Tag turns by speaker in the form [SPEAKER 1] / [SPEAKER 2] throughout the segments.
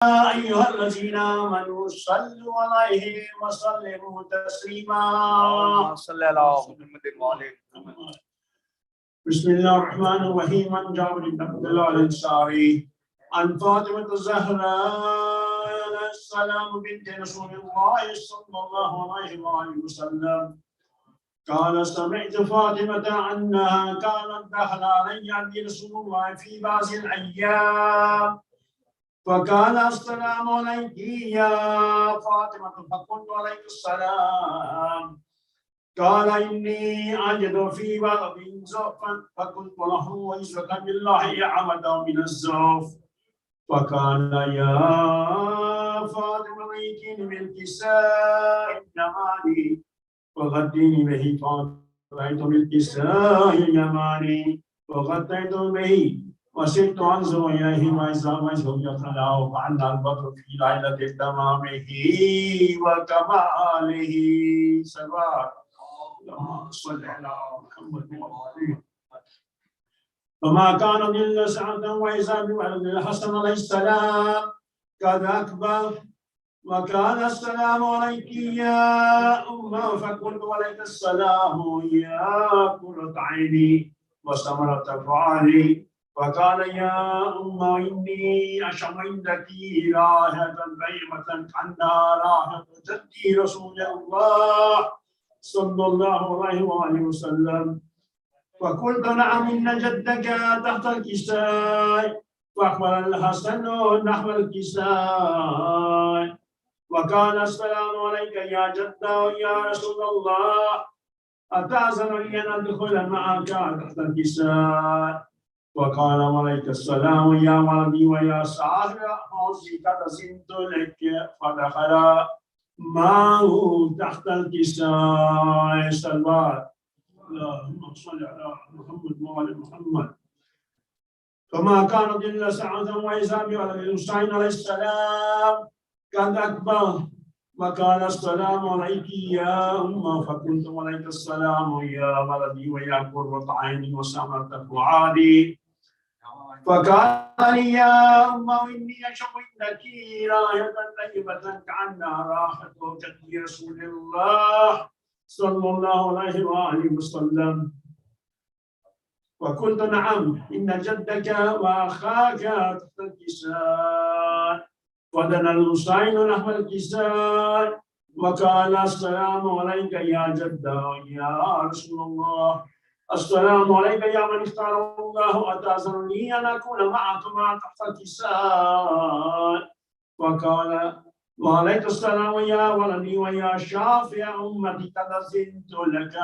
[SPEAKER 1] أيها الذين آمنوا صلوا عليه وسلموا تسليما.
[SPEAKER 2] اللهم صل على محمد وعلى محمد.
[SPEAKER 1] بسم الله الرحمن الرحيم. عن جابر بن عبد الله الأنصاري عن فاطمة الزهراء عليه السلام بنت رسول الله صلى الله عليه وآله وسلم قال سمعت فاطمة أنها كانت دخل علي عند رسول الله في بعض الأيام فقال السلام عليك يا فاطمة فقلت عليك السلام قال إني أجد في بعض زوفا فقلت له ويسرك بالله يعمد من الزوف فقال يا فاطمة ائتيني بالكساء اليماني فغطيني به فأتيت بالكساء اليماني فغطيت به وسرت أنظر إليه وإذا وجهه يتلاوى فعلى البدر في ليلة تمامه وكماله سواء. اللهم صل على محمد وعلى فما كان إلا سعة وإذا بولد الحسن عليه السلام قد أكبر وكان السلام عليك يا أمه فقلت عليك السلام يا قرة عيني وثمرة فؤادي فقال يا أمه إني أشم عندك رائحة طيبة كأنها رائحة جدي رسول الله صلى الله عليه وآله وسلم فقلت نعم إن جدك تحت الكساء فأقبل الحسن نحو الكساء وقال السلام عليك يا جدة يا رسول الله أتأذن لي أن أدخل معك تحت الكساء وقال عليك السلام يا ولدي ويا صاحب حوزي قد زنت لك فدخل معه تحت الكساء صلوات. اللهم صل على محمد وعلى محمد. فما كانت إلا ساعة وإذا بولد الحسين عليه السلام قد أكبر وقال السلام عليك يا أمه فقلت عليك السلام يا ولدي ويا قرة عيني وثمرة فؤادي فقال لي يا أمه إني أشم عندك رائحة طيبة كأنها رائحة جد رسول الله صلى الله عليه وآله وسلم وقلت نعم إن جدك وأخاك تحت الكساء ودنا الحسين نحو الكساء وقال السلام عليك يا جدة يا رسول الله السلام عليك يا من اختار الله أتأذن لي أن أكون معكما تحت الكساء وقال وعليك السلام يا ولدي ويا شافع أمتي قد أذنت لك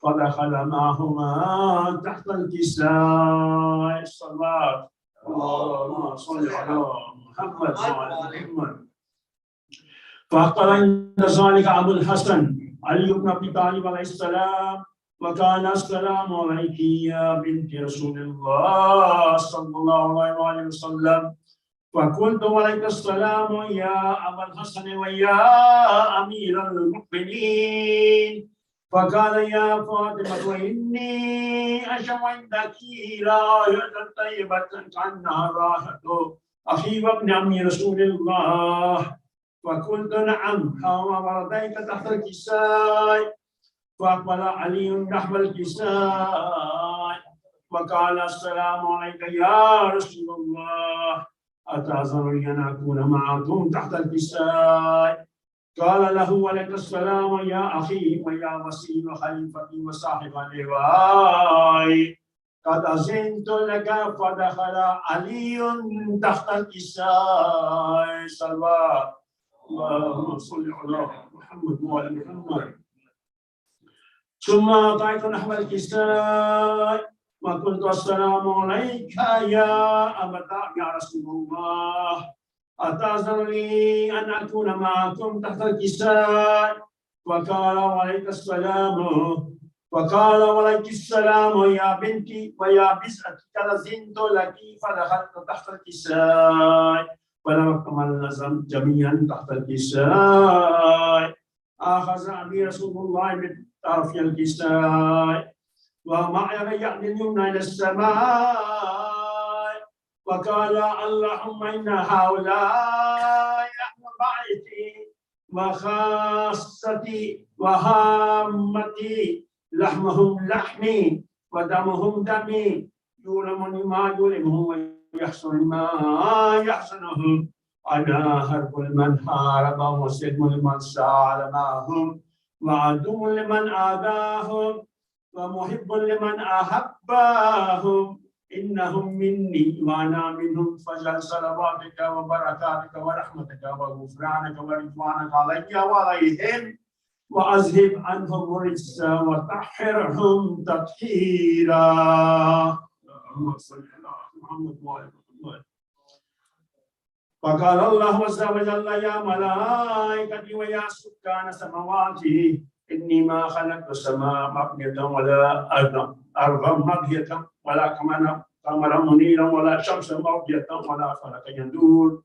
[SPEAKER 1] فدخل معهما تحت الكساء الصلاة. اللهم صل على محمد وعلى محمد. فأقبل عند ذلك أبو الحسن علي بن أبي طالب عليه السلام وكان السلام عليك يا بنت رسول الله صلى الله عليه وسلم فقلت عليك السلام يا أبا الحسن ويا أمير المؤمنين فقال يا فاطمة وإني أشم عندك رائحة طيبة كأنها رائحة أخي وابن عم رسول الله فقلت نعم حوى ولديك تحت الكساء فأقبل علي نحو الكساء وقال السلام عليك يا رسول الله أتأذن لي أن أكون معكم تحت الكساء قال له ولك السلام يا أخي ويا وسيم خليفتي وصاحب اللواء قد أذنت لك فدخل علي تحت الكساء صلوات. اللهم صل على محمد وعلى محمد. ثم أطعت نحو الكساء وقلت السلام عليك يا أبتا يا رسول الله أتأذن لي أن أكون معكم تحت الكساء وقال وعليك السلام وقال وعليك السلام يا بنتي ويا بزأتي قد زنت لك فدخلت تحت الكساء ولم أكمل لزم جميعا تحت الكساء أخذ أبي رسول الله بطرف الكساء ومع يدي اليمنى إلى السماء فقال اللهم إن هؤلاء أهل بيتي وخاصتي وهامتي لحمهم لحمي ودمهم دمي يؤلمني ما يؤلمهم ويحزن ما يحزنهم أنا حرب لمن حاربهم وسلم لمن سالمهم وعدو لمن آذاهم ومحب لمن أحبهم إنهم مني وأنا منهم فاجعل صلواتك وبركاتك ورحمتك وغفرانك ورضوانك علي وعليهم وأذهب عنهم الرجس وطهرهم تطهيرا. اللهم صل على محمد وعلى محمد. فقال الله عز وجل يا ملائكتي ويا سكان سماواتي إني ما خلقت السماء مبنية ولا أرضا مبنية ولا قمرا منيرا ولا شمسا مبنية ولا فلكا يدور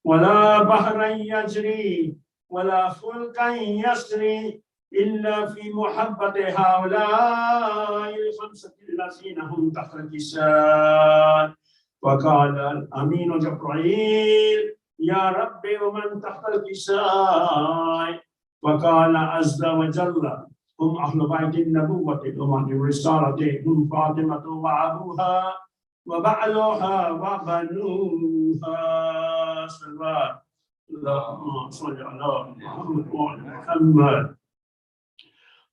[SPEAKER 1] ولا بحرا يجري ولا فلكا يسري إلا في محبة هؤلاء الخمسة الذين هم تحت الكساء. وقال الأمين جبرائيل يا ربي ومن تحت الكساء. وقال عز وجل هم أهل بيت النبوة ومن الرسالة هم فاطمة وأبوها وبعلها وبنوها. اللهم صل على محمد وعلى محمد.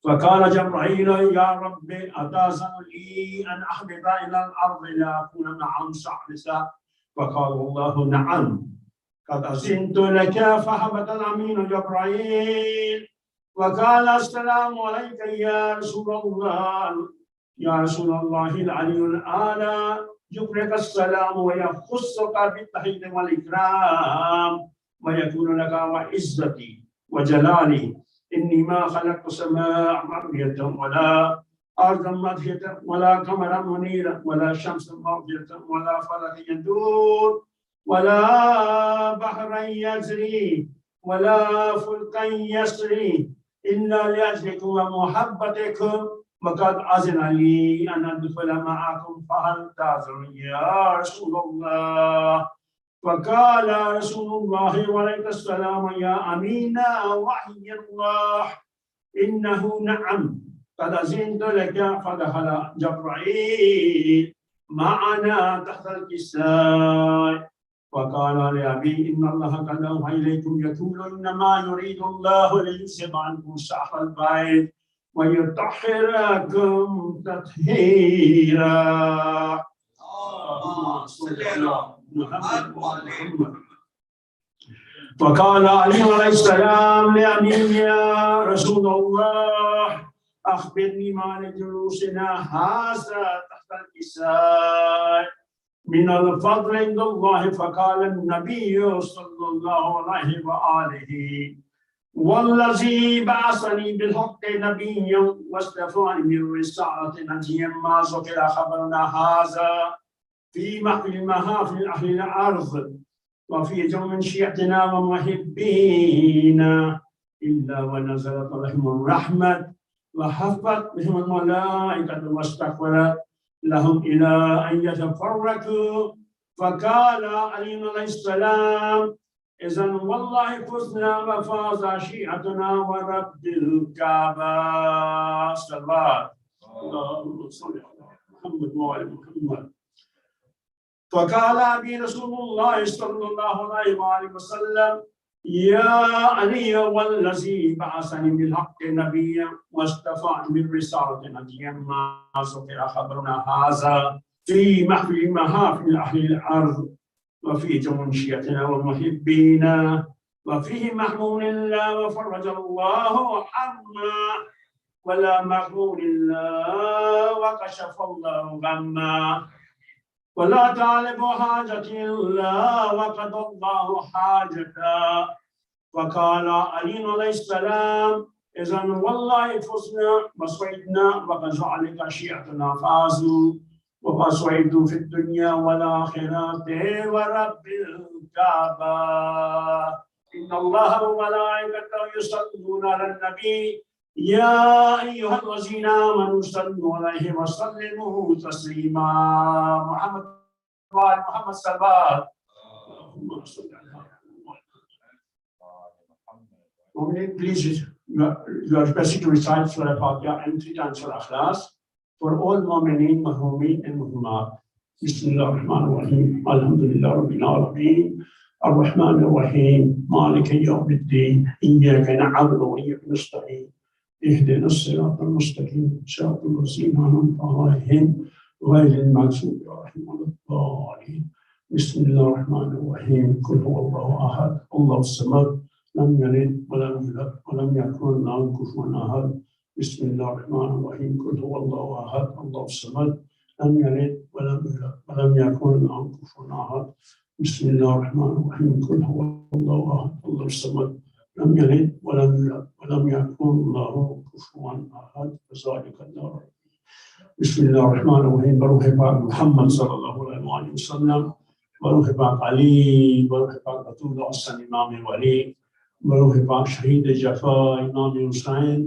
[SPEAKER 1] فقال جبرائيل يا رب أتأذن لي أن أهبط إلى الأرض لأكون معهم ثالثا. فقال الله نعم قد أذنت لك. فهبط الأمين جبرائيل وقال السلام عليك يا رسول الله. يا رسول الله العلي الأعلى يقرئك السلام ويخصك بالتحية والإكرام ويكون لك وعزتي وجلالي إني ما خلقت سماء مبنية ولا أرضا مطهية ولا قمرا منيرا ولا شمسا مبنية ولا فلك يدور ولا بحرا يجري ولا فلكا يسري إلا لأجلكم ومحبتكم. وقد أذن لي أن أدخل معكم فهل تأذن يا رسول الله. فقال رسول الله وعليك السلام يا أمين وحي الله إنه نعم قد أذنت لك. فدخل جبرائيل معنا تحت الكساء. وقال لأبي إن الله قد أوحى إليكم يقول إنما يريد الله ليذهب عنكم سحر البيت ويطهركم تطهيرا. محمد. فقال علي عليه السلام لأمين يا رسول الله أخبرني ما لجلوسنا هذا تحت الكساء من الفضل عند الله. فقال النبي صلى الله عليه وآله والذي بعثني بالحق نبيا واصطفاني من رسالة نجيا ما ذكر خبرنا هذا في محفل محافل أهل الأرض وفي جو شيعتنا ومحبينا إلا ونزلت عليهم الرحمة وحفت بهم الملائكة واستغفرت لهم إلى أن يتفرقوا. فقال علي عليه السلام إذن والله فزنا وفاز شيعتنا ورب الكعبة. صلى الله عليه محمد وعلى محمد. فقال أبي رسول الله صلى الله عليه وآله وسلم يا علي والذي بعثني بالحق نبيا واصطفاني بالرسالة نبيا ما ذكر خبرنا هذا في محفل محافل أهل الأرض وفي جمشيتنا ومحبينا وفيه محمول الله وفرج الله عنا ولا مغمور الله وكشف الله غما ولا تعلم حاجة الله وقد الله حاجته. فقال علي عليه السلام إذن والله فزنا وصعدنا وكذلك شيعتنا فازوا وصعدوا في الدنيا والآخرة ورب الكعبة. إن الله وملائكته يصلون على النبي يا أيها الذين آمنوا صلوا عليه وسلموا تسليما. محمد وآل محمد صلوات. Please, you are requested to recite Surah Fatiha and 3 times Surah Ikhlas for all mu'mineen, mahumeen and muhimmat. Bismillah ar-Rahman ar-Rahim. Alhamdulillah Rabbil Alameen. Ar-Rahman ar-Rahim. Maliki yawmiddin. Iyyaka na'budu wa iyyaka nasta'in. اهدنا الصراط المستقيم صراط الذين أنعمت عليهم غير المغضوب عليهم ولا الضالين. بسم الله الرحمن الرحيم. قل هو الله أحد الله الصمد لم يلد ولم يولد ولم يكن له كفوا أحد. بسم الله الرحمن الرحيم. قل هو الله أحد الله الصمد لم يلد ولم يولد ولم يكن له كفوا أحد. بسم الله الرحمن الرحيم. قل هو الله أحد الله الصمد لم يلد ولم يولد ولم يكن له كفوا أحد. ذلك الدار. بسم الله الرحمن الرحيم. بروح پاک محمد صلی اللہ علیہ وسلم. بروح پاک علی. بروح پاک بطول حسن امام ولی. بروح پاک شہید جفا امام حسین.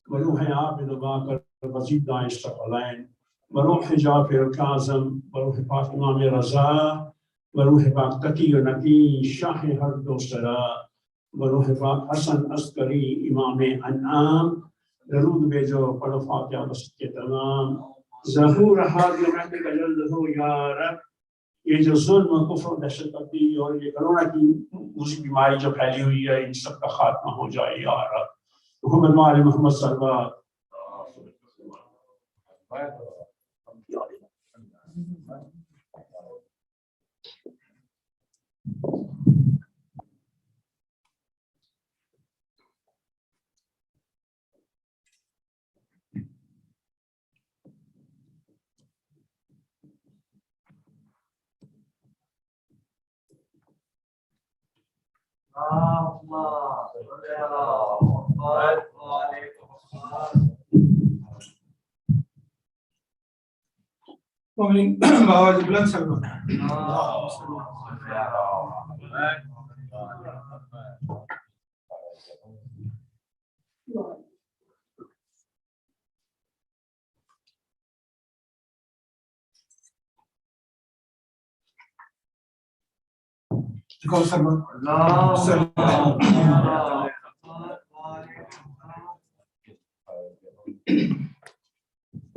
[SPEAKER 1] بروح عابد باقر وزید داعش ثقلین. بروح جعفر کاظم. بروح پاک امام رضا. بروح پاک تقی و نقی شاہ ہر دو سرا. بروح پاک حسن عسکری امام انعام. درود بھیجو پڑھو فاتحہ بس کے تمام. ظہور حاضر رحمت کا جلد ہو یا رب. یہ جو ظلم و کفر و دہشت گردی اور یہ کرونا کی دوسری بیماری جو پھیلی ہوئی ہے ان سب کا خاتمہ ہو جائے یا رب. محمد وآل محمد صلی اللہ
[SPEAKER 3] باواز بلند سلمان.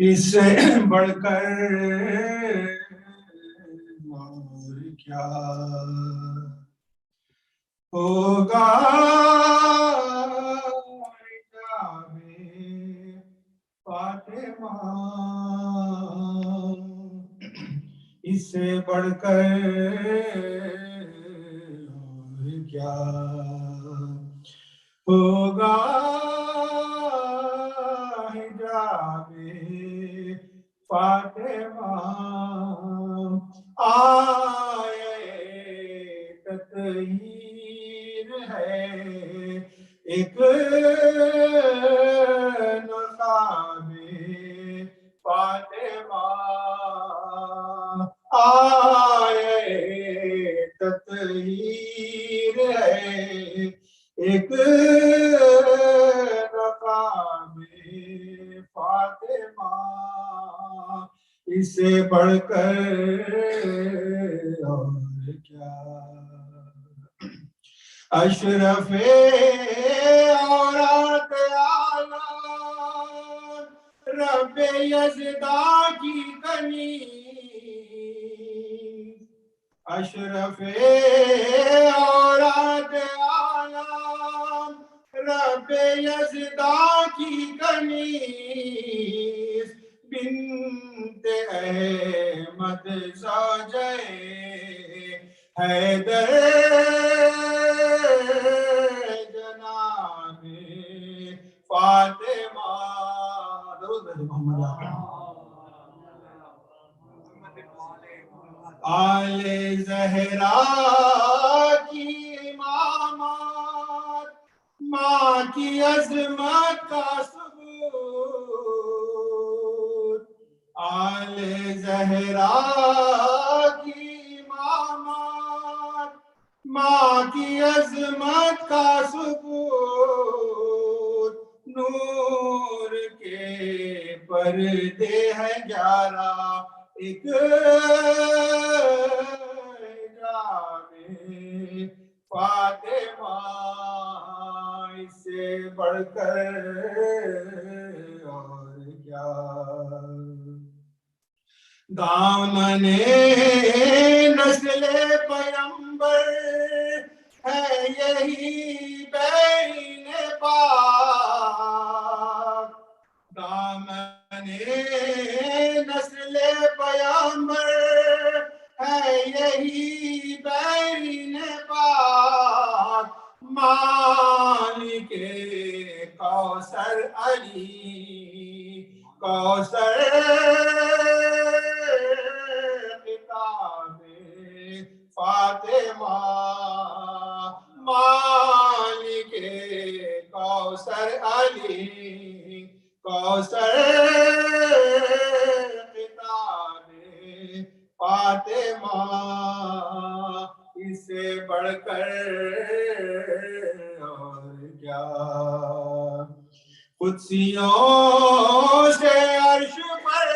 [SPEAKER 3] اس سے بڑھ کر اور کیا ہوگا حجاب فاطمہ. اس سے بڑھ کر اور کیا ہوگا حجاب فاطمہ. آئے تطہیر ہے ایک نقاب فاطمہ. آئے تطہیر ہے ایک نقاب فاطمہ. اس سے بڑھ کر اور کیا. اشرف اورات عالم رب یزدا کی کنی. اشرف اورات عالم رب یزدا کی کنیز. بنت احمد زوجہ حیدر جناب فاطمہ. درود محمد آل زہرا کی امامت ماں کی عظمت کا ثبوت. آل زہرا کی امامت ماں کی عظمت کا ثبوت. نور کے پردے ہیں 11 ایک فاطمہ اس سے بڑھ کر اور کیا دامن نسل پیغمبر ہے یہی بین پاک دامن نسل پیغمبر ہے یہی بین پاک مالک کوثر علی کوثر کتاب فاطمہ مالک کوثر علی کوثر کتاب فاطمہ اس سے بڑھ کر اور کیا قدسیوں سے عرش پر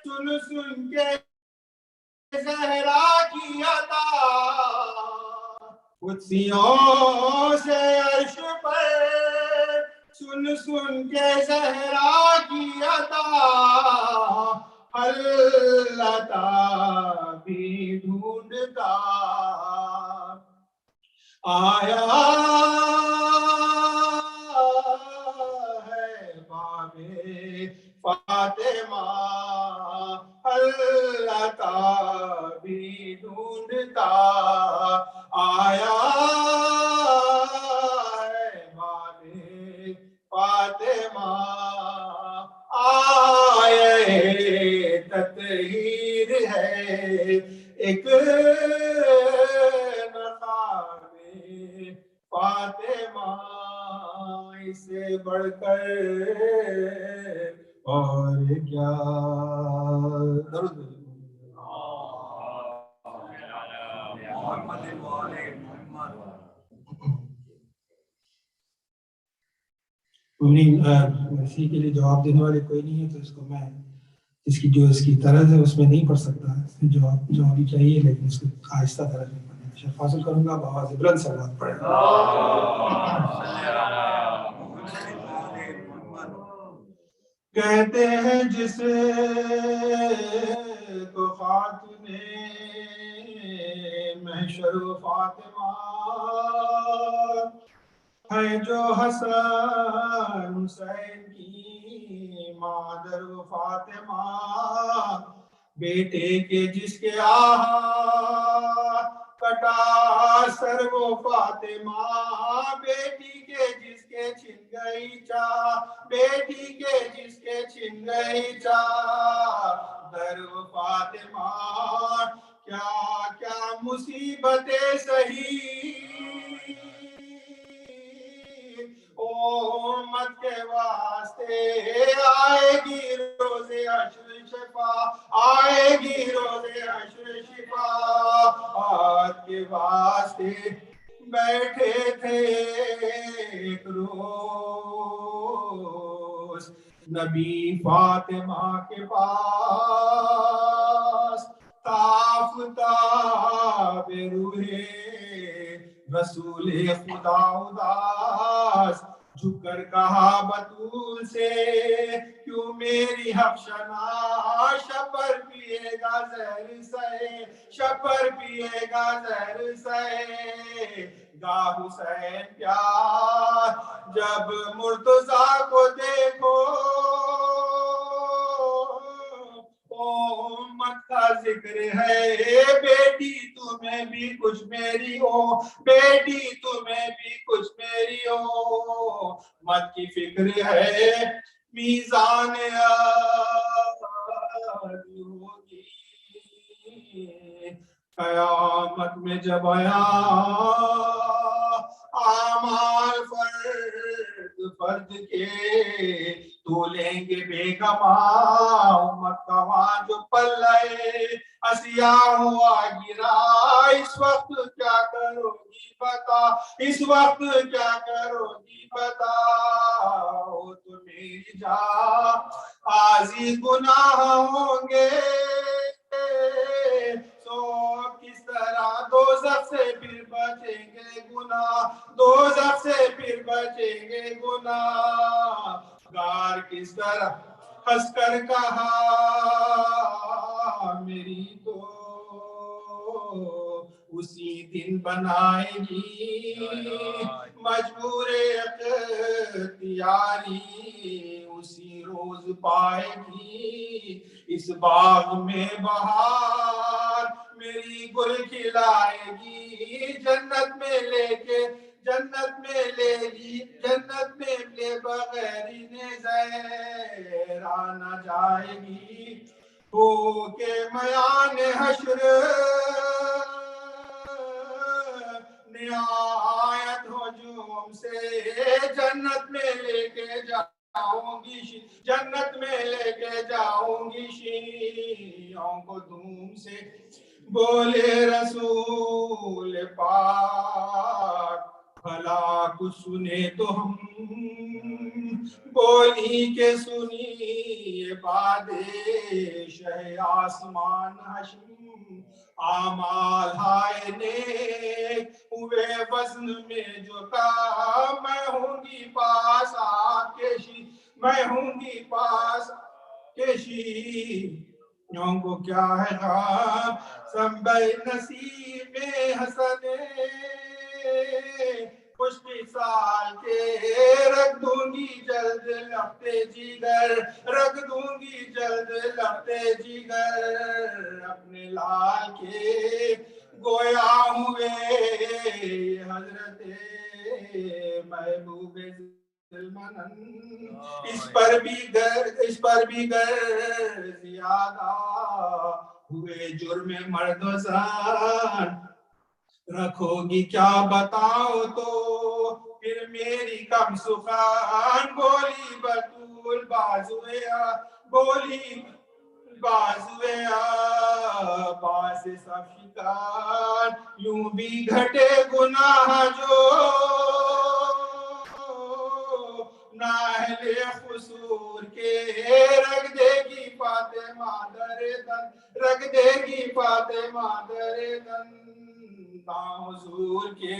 [SPEAKER 3] سن سن کے زہرا کی عطا قدسیوں سے عرش پر سن سن کے زہرا کی عطا اللہ بھی ڈھونڈتا آیا ہے باب فاطمہ اللہ بھی ڈھونڈتا آیا ہے باب فاطمہ آئے تطہیر ہے ایک مقام فاطمہ اس سے بڑھ کر اور کیا درود
[SPEAKER 2] محمد وعلى محمد
[SPEAKER 3] اسی کے لیے جواب دینے والے کوئی نہیں ہے تو اس کو میں اس کی جو اس کی طرز ہے اس میں نہیں پڑھ سکتا جواب بھی چاہیے لیکن اس کو آہستہ طرز میں پڑھنے کی فاصل کروں گا آواز بلند سے بات پڑھے گا کہتے ہیں جس کو خاتون محشر و فاطمہ ہے جو حسن حسین کی مادر و فاطمہ بیٹے کے جس کے آہا کٹا سر وہ فاطمہ بیٹی کے جس کے چھن گئی چاہ بیٹی کے جس کے چھن گئی چاہ در وہ فاطمہ کیا کیا مصیبتیں سہی امت کے واسطے آئے گی روز عشر شفا آئے گی روز عشر شفا آج کے واسطے بیٹھے تھے ایک روز نبی فاطمہ کے پاس تافتاب روح رسول خدا اداس جھک کر کہا بطول سے کیوں میری حفشنا شپر پیے گا زہر سے شپر پیے گا زہر سے گا حسین پیار جب مرتضیٰ کو دیکھو امت کا ذکر ہے بیٹی تمہیں بھی کچھ میری ہو بیٹی تمہیں بھی کچھ میری ہو مت کی فکر ہے میزان عادل ہوگی قیامت میں جب آیا اعمال فرد کے تو لیں گے بیگما امت کا وہاں جو پلے اسیا ہوا گرا اس وقت کیا کرو گی بتا اس وقت کیا کرو گی بتاؤ تو میری جا آزی گناہ ہوں گے تو کس طرح دوزخ سے پھر بچیں گے گناہ دوزخ سے پھر بچیں گے گناہ گار کس طرح ہنس کر کہا میری تو اسی دن بنائے گی مجبور اختیاری اسی روز پائے گی اس باغ میں بہار میری گل کھلائے گی جنت میں لے کے جنت میں لے لی جنت میں لے بغیر نہ جائے گی ہو کے میان حشر نہایت ہجوم سے جنت میں لے کے جاؤں گی جنت میں لے کے جاؤں گی شیعوں کو دھوم سے بولے رسول پاک بھلا کچھ سنے تو ہم بولی کے سنی بادشاہ آسمان حشم آمال ہائے نیک ہوئے وزن میں جو کا میں ہوں گی پاس آپ کے میں ہوں گی پاس کے شیعوں کو کیا ہے غام سنبھل نصیب حسن خوش مثال کے رکھ دوں گی جلد لپتے جگر رکھ دوں گی جلد لپتے جگر اپنے لال کے گویا ہوئے حضرت محبوب اس پر بھی گر زیادہ ہوئے جرم مرد و زن رکھو گی کیا بتاؤ تو پھر میری کم سخن بولی بطول بولی بازوے باس سب شکار یوں بھی گھٹے گناہ جو ناہل قصور کے رکھ دے گی فاطمہ در دن رکھ دے گی فاطمہ در دن حضور کے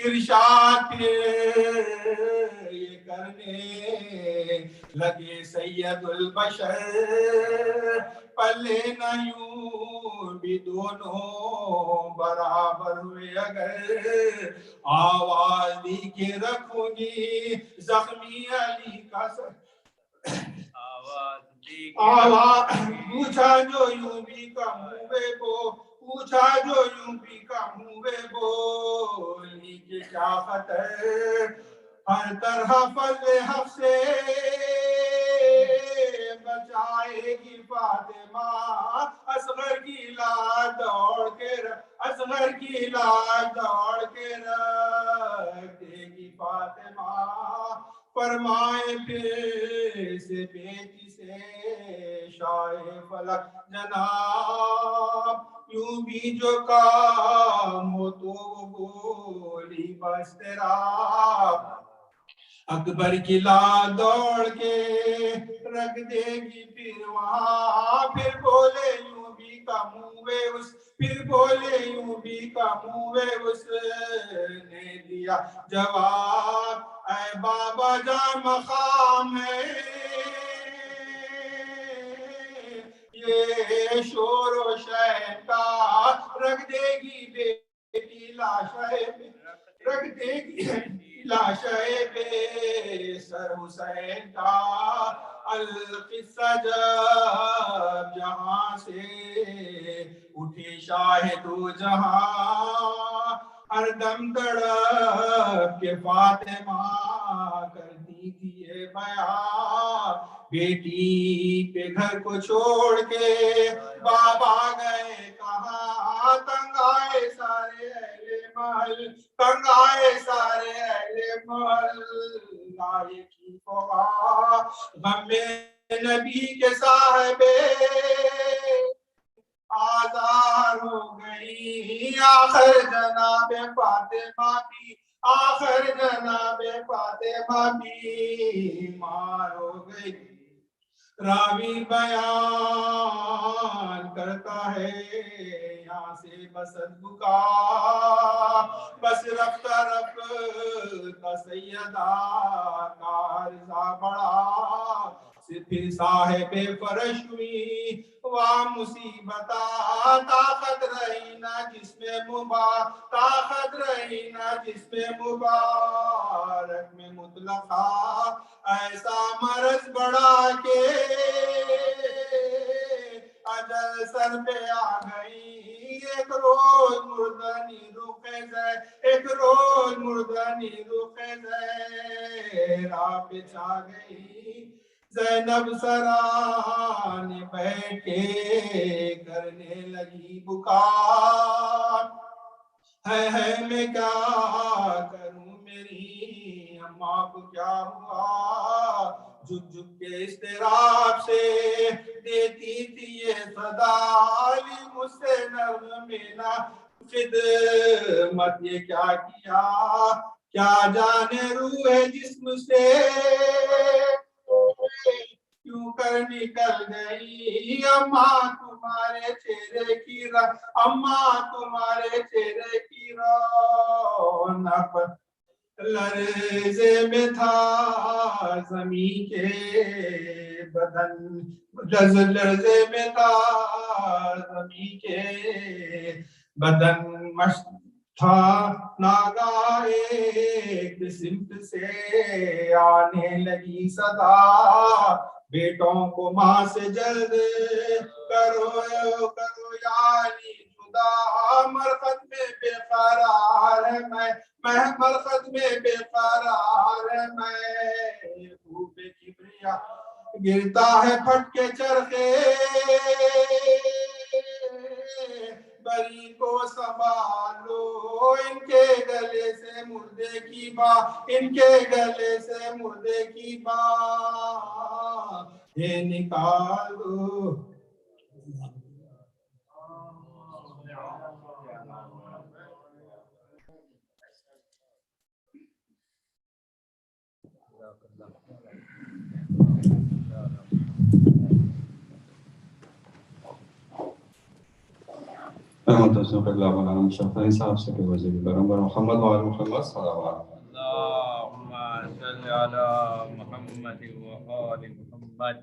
[SPEAKER 3] ارشاد پھر یہ کرنے لگے سید البشر پلے نہ یوں بھی دونوں برابر ہوئے اگر آواز دی کے رکھوں گی زخمی علی کا سر آواز پوچھا جو یوں بھی کم ہوئے کو پوچھا جو یوں بھی کم ہوئے بولی کہ کیا خطر ہر طرح فضل حق سے بچائے گی فاطمہ اصغر کی لاش دوڑ کے اصغر کی لاش دوڑ کے رکھ دے گی فاطمہ فرمائے پھر سے بیٹی سے شاہ فلک جناب یوں بھی جو کام ہو تو بولی بس تیرا اکبر کی لاش دوڑ کے رکھ دے گی پھر وہاں پھر بولے یوں بھی کم ہوئے اس پھر بولے یوں بھی کم ہوئے اس نے دیا جواب اے بابا جان مقام ہے یہ شور و شہر کا رکھ دے گی بیٹی لاشہ رکھ دے گی لاشہ بے سر حسین کا القصہ جب جہاں سے اٹھی شاہ دو جہاں ہر دم تڑپ کے فاطمہ کرتی تھی یہ بیان بیٹی پہ گھر کو چھوڑ کے بابا گئے کہاں تنگ آئے سارے اہل محل تنگ آئے سارے اہل محل لائے کی فوا غم نبی کے صاحبے آزار ہو گئی آخر جناب فاطمہ بھی آخر جناب فاطمہ بیمار ہو گئی راوی بیان کرتا ہے یہاں سے بسد بکا بس رفتہ رفتہ سیدہ کا عرضہ بڑا پھر صاحب فرش ہوئی واہ مصیبتہ طاقت رہی نہ جس میں طاقت رہی نہ جس میں مبارک میں مطلقہ ایسا مرض بڑا کہ اجل سر پہ آ گئی ایک روز مردنی رخ زہرا پہ چھا گئی زینب سران بیٹھ کے کرنے لگی بکا ہے میں کیا کروں میری اماں کو کیا ہوا جھک جھک کے اضطراب سے دیتی تھی یہ صدا علی مجھ سے نرم میں نہ خدمت یہ کیا کیا کیا جانے روح جسم سے کیوں کر نکل گئی اماں تمہارے چہرے کی رونق لرزے میں تھا زمین کے بدن لرزے میں تھا زمین کے بدن مشت تھا ناگاہ ایک سمت سے آنے لگی صدا بیٹوں کو ماں سے جلد کرو یعنی خدا مرقد میں بے قرار ہے میں مرقد میں بے قرار ہے میں خوب کبریا گرتا ہے پھٹ کے چرخے بری کو سنبھالو ان کے گلے سے مردے کی بات یہ نکالو
[SPEAKER 4] اللہم صلی علی محمد وآل محمد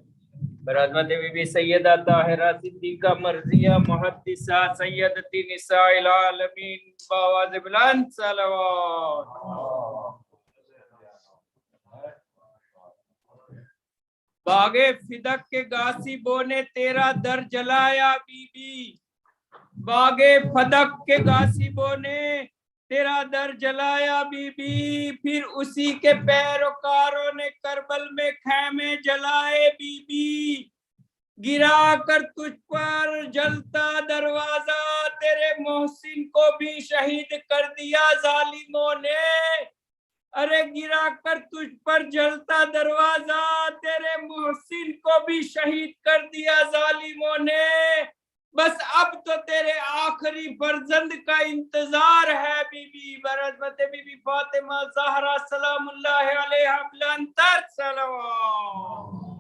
[SPEAKER 4] برحمت بی بی سیدہ طاہرہ صدیقہ مرضیہ محدثہ سیدتی نساء العالمین بآواز بلند صلوات باغ فدق کے غاصبوں نے تیرا در جلایا بی بی باغ فدق کے غاصبوں نے تیرا در جلایا بی بی پھر اسی کے پیروکاروں نے کربل میں خیمے جلائے بی بی گرا کر تجھ پر جلتا دروازہ تیرے محسن کو بھی شہید کر دیا ظالموں نے ارے گرا کر تجھ پر جلتا دروازہ تیرے محسن کو بھی شہید کر دیا ظالموں نے بس اب تو تیرے آخری فرزند کا انتظار ہے بی بی برحمت بی بی فاطمہ زہرا سلام اللہ علیہا بلندتر صلوات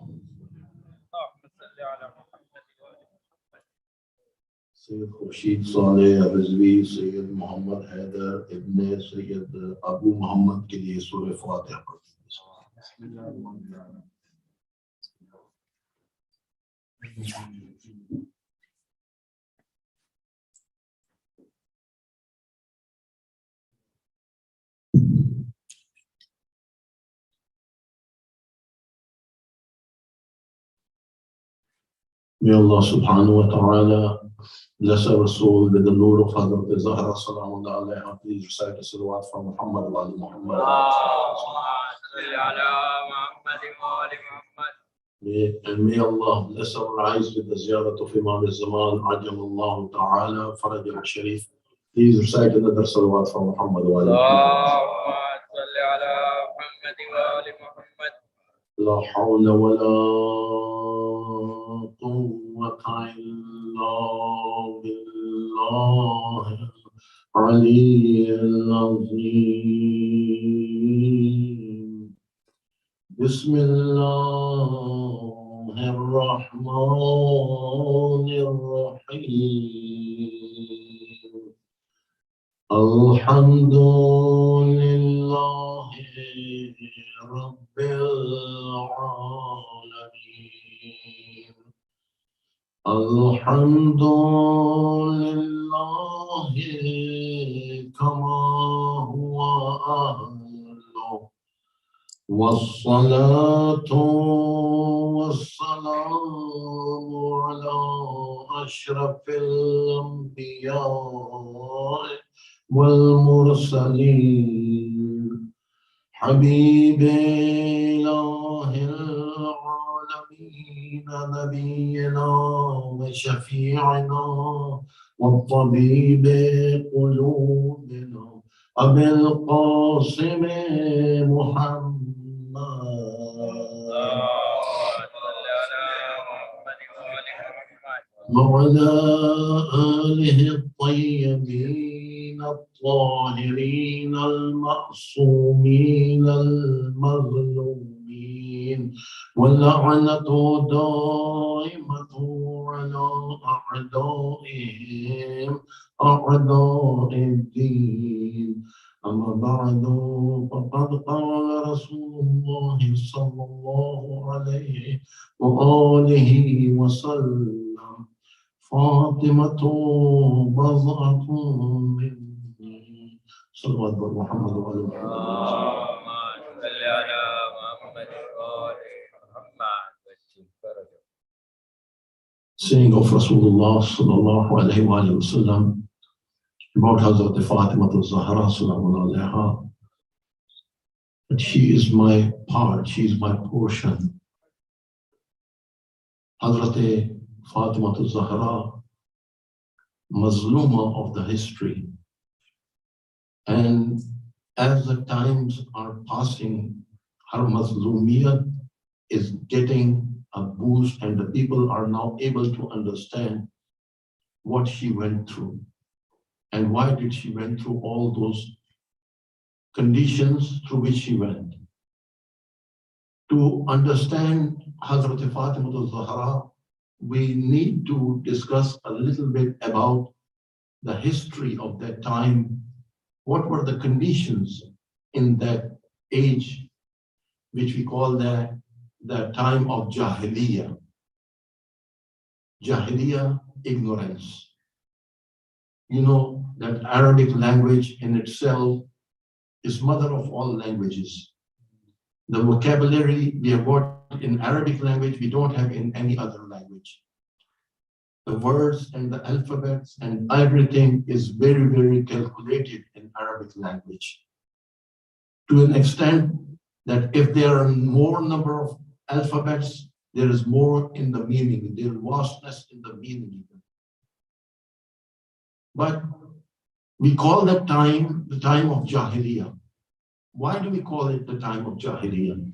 [SPEAKER 5] سید خورشید صالح رضوی سید محمد حیدر ابن سید ابو محمد کے لیے سورہ فاتحہ پڑھتے ہیں May Allah subhanahu wa ta'ala bless our soul with the nur of Hazrat Zahra Salamullah alayha. Please recite the salawat from Muhammad wa ali Muhammad. May Allah bless our eyes with the ziyarat of Imam al-Zaman Ajam Allah ta'ala Faraj al-Sharif. Please recite another salawat from Muhammad wa ali Muhammad. La hawla wa la قوة إلا بالله العلي العظيم بسم الله الرحمن الرحيم الحمد لله رب العالمين الحمد لله كما هو أهله والصلاة والسلام على أشرف الأنبياء والمرسلين حبيب إله العالمين نبينا وشفيعنا والطبيب قلوبنا أبي القاسم محمد وعلى آله الطيبين الطاهرين المعصومين المظلومين واللعنة دائمة على أعدائهم أعداء الدين أما بعد فقد قال رسول الله صلى الله عليه وآله وسلم فاطمة بضعة مني صلوات محمد وعلى محمد. Saying of Rasulullah sallallahu alayhi wa sallam about Hazrat Fatimah al-Zahra sallallahu alayha, that she is my part, she is my portion. Hazrat Fatimah al-Zahra, Mazluma of the history. And as the times are passing, her Mazlumiyat is getting a boost, and the people are now able to understand what she went through and why did she went through all those conditions through which she went. To understand Hazrat Fatimah al-Zahra, we need to discuss a little bit about the history of that time. What were the conditions in that age, which we call the time of Jahiliyyah. Jahiliyyah, ignorance. You know that Arabic language in itself is mother of all languages. The vocabulary we have got in Arabic language, we don't have in any other language. The words and the alphabets and everything is very, very calculated in Arabic language. To an extent that if there are more number of alphabets, there is more in the meaning, there is vastness in the meaning. But we call that time the time of Jahiliyyah. Why do we call it the time of Jahiliyyah?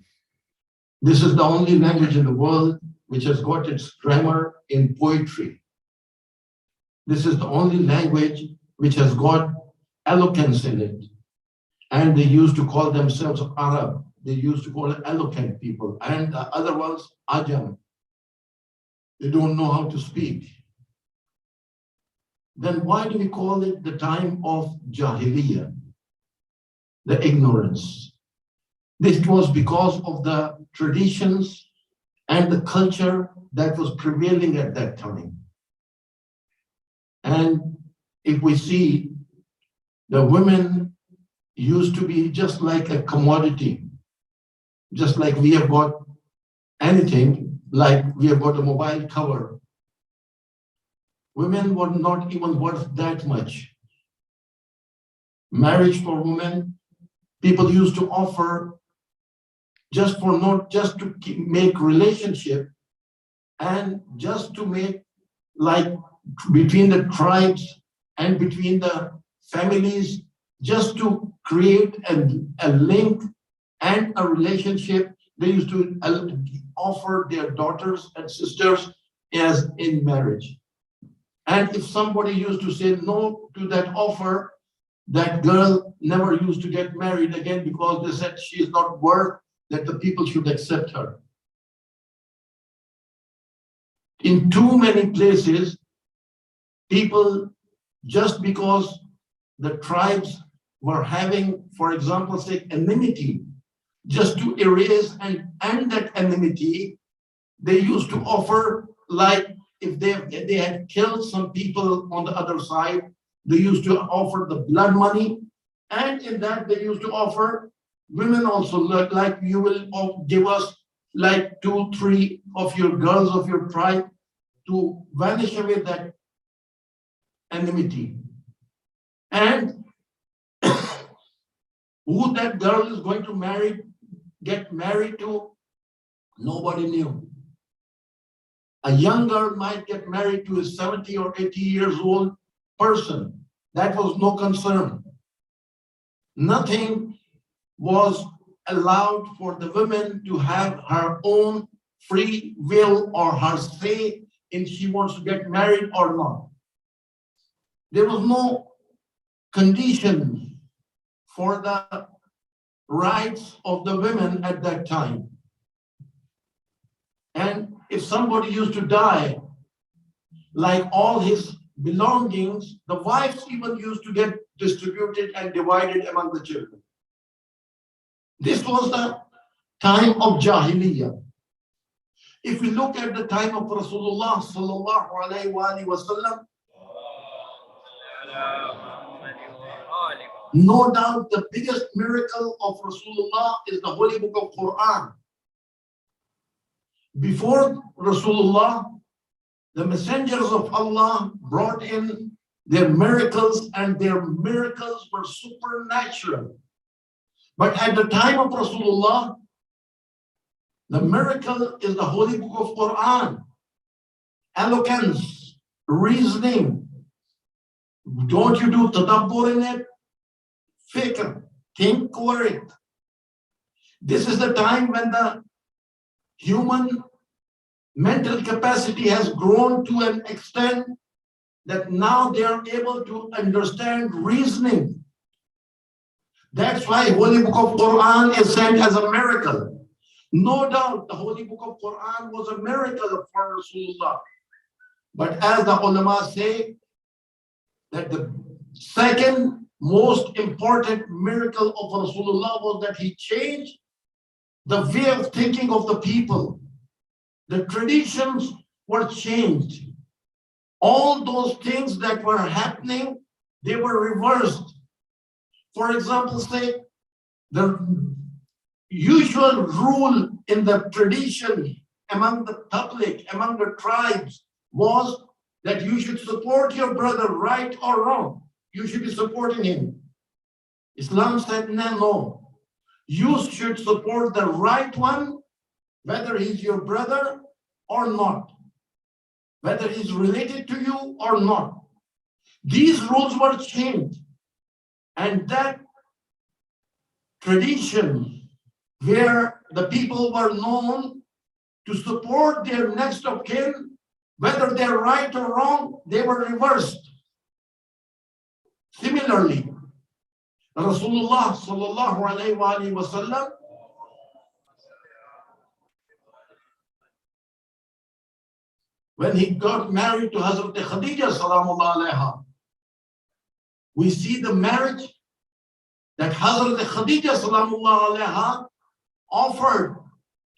[SPEAKER 5] This is the only language in the world which has got its grammar in poetry. This is the only language which has got eloquence in it. And they used to call themselves Arab. They used to call it eloquent people. And the other ones, Ajam. They don't know how to speak. Then why do we call it the time of Jahiliyyah? The ignorance. This was because of the traditions and the culture that was prevailing at that time. And if we see, the women used to be just like a commodity. Just like we have got anything, like we have got a mobile cover. Women were not even worth that much. Marriage for women, people used to offer just for not just to make relationship and just to make like between the tribes and between the families, just to create a link and a relationship. They used to offer their daughters and sisters as in marriage. And if somebody used to say no to that offer, that girl never used to get married again because they said she is not worth that the people should accept her. in too many places, people, just because the tribes were having, for example, say enmity, just to erase and end that enmity, they used to offer, like if they had killed some people on the other side, they used to offer the blood money, and in that they used to offer women also, like you will give us like 2, 3 of your girls of your tribe to vanish away that enmity. And who that girl is going to get married to, nobody knew. A young girl might get married to a 70 or 80 years old person. That was no concern. Nothing was allowed for the woman to have her own free will or her say if she wants to get married or not. There was no condition for the rights of the women at that time. And if somebody used to die, like all his belongings, the wives even used to get distributed and divided among the children. This was the time of Jahiliyyah. If we look at the time of Rasulullah sallallahu alaihi wasallam, no doubt the biggest miracle of Rasulullah is the Holy Book of Quran. Before Rasulullah, the messengers of Allah brought in their miracles, and their miracles were supernatural. But at the time of Rasulullah, the miracle is the Holy Book of Quran. Eloquence, reasoning. Don't you do tadabbur in it? Fikr, think over it. This is the time when the human mental capacity has grown to an extent that now they are able to understand reasoning. That's why Holy Book of Quran is sent as a miracle. No doubt the Holy Book of Quran was a miracle for Rasulullah. But as the ulama say, that the second most important miracle of Rasulullah was that he changed the way of thinking of the people. The traditions were changed. All those things that were happening, they were reversed. For example, say, the usual rule in the tradition among the public, among the tribes, was that you should support your brother, right or wrong. You should be supporting him. Islam said, no. You should support the right one, whether he's your brother or not, whether he's related to you or not. These rules were changed. And that tradition where the people were known to support their next of kin, whether they're right or wrong, they were reversed. Similarly, Rasulullah sallallahu alaihi wasallam, when he got married to Hazrat Khadija salamullah alaiha, we see the marriage that Hazrat Khadija salamullah alaiha offered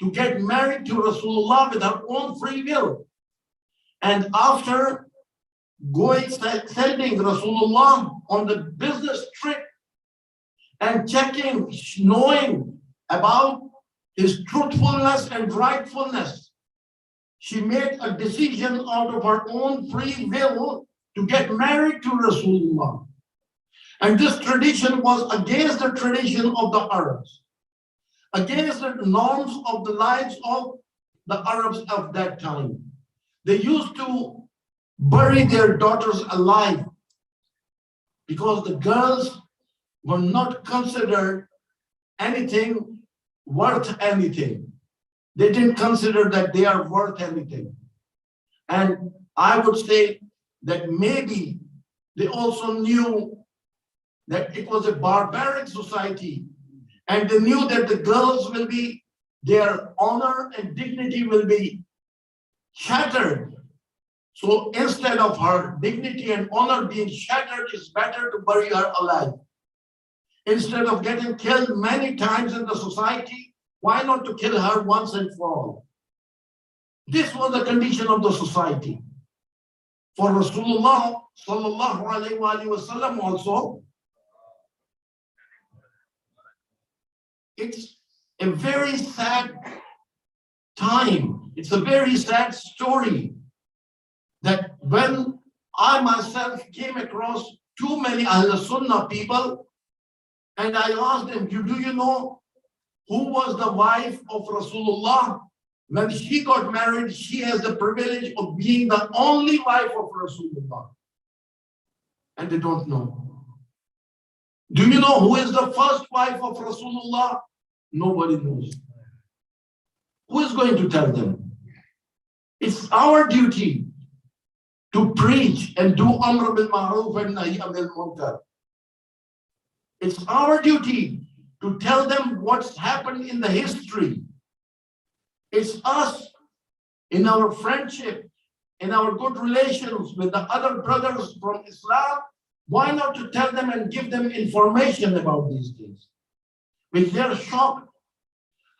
[SPEAKER 5] to get married to Rasulullah with her own free will. And after sending Rasulullah on the business trip and checking, knowing about his truthfulness and rightfulness, she made a decision out of her own free will to get married to Rasulullah. And this tradition was against the tradition of the Arabs, against the norms of the lives of the Arabs of that time. They used to bury their daughters alive because the girls were not considered anything worth anything. They didn't consider that they are worth anything. And I would say that maybe they also knew that it was a barbaric society, and they knew that the girls will be, their honor and dignity will be shattered. So instead of her dignity and honor being shattered, it's better to bury her alive. Instead of getting killed many times in the society, why not to kill her once and for all? This was the condition of the society. For Rasulullah sallallahu alaihi wasallam also, it's a very sad time. It's a very sad story that when I myself came across too many Ahl Sunnah people, and I asked them, do you know who was the wife of Rasulullah? When she got married, she has the privilege of being the only wife of Rasulullah. And they don't know. Do you know who is the first wife of Rasulullah? Nobody knows. Who is going to tell them? It's our duty to preach and do Amr bil Ma'ruf and Nahi anil Munkar. It's our duty to tell them what's happened in the history. It's us, in our friendship, in our good relations with the other brothers from Islam, why not to tell them and give them information about these things? Which they are shocked.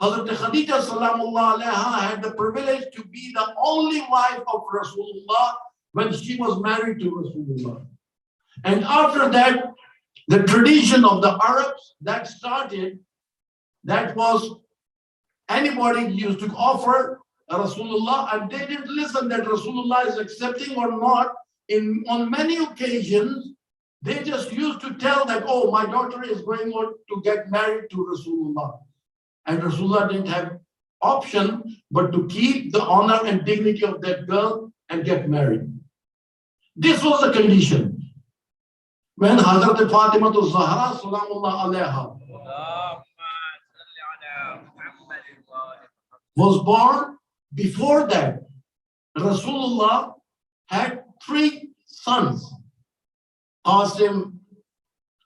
[SPEAKER 5] Hazrat Khadija salamullah alaiha had the privilege to be the only wife of Rasulullah when she was married to Rasulullah. And after that, the tradition of the Arabs that started, that was anybody used to offer Rasulullah, and they didn't listen that Rasulullah is accepting or not. On many occasions, they just used to tell that, oh, my daughter is going on to get married to Rasulullah. And Rasulullah didn't have option but to keep the honor and dignity of that girl and get married. This was the condition. When Hazrat Fatimah Zahra salamullah alaiha was born, before that, Rasulullah had 3 sons, Qasim,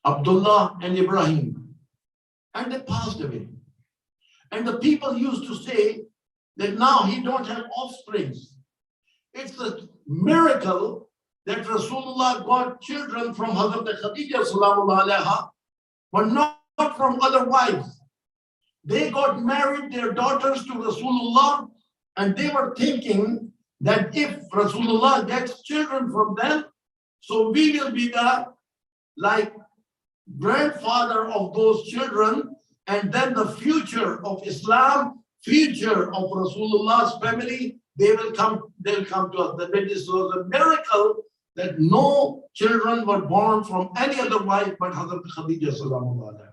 [SPEAKER 5] Abdullah, and Ibrahim, and they passed away. And the people used to say that now he don't have offsprings. It's a miracle that Rasulullah got children from Hazrat Khadija salamullah alaiha, but not from other wives. They got married their daughters to Rasulullah, and they were thinking that if Rasulullah gets children from them, so we will be the grandfather of those children, and then the future of Islam, future of Rasulullah's family, they'll come to us. This was a miracle that no children were born from any other wife but Hazrat Khadija salamullah alaiha.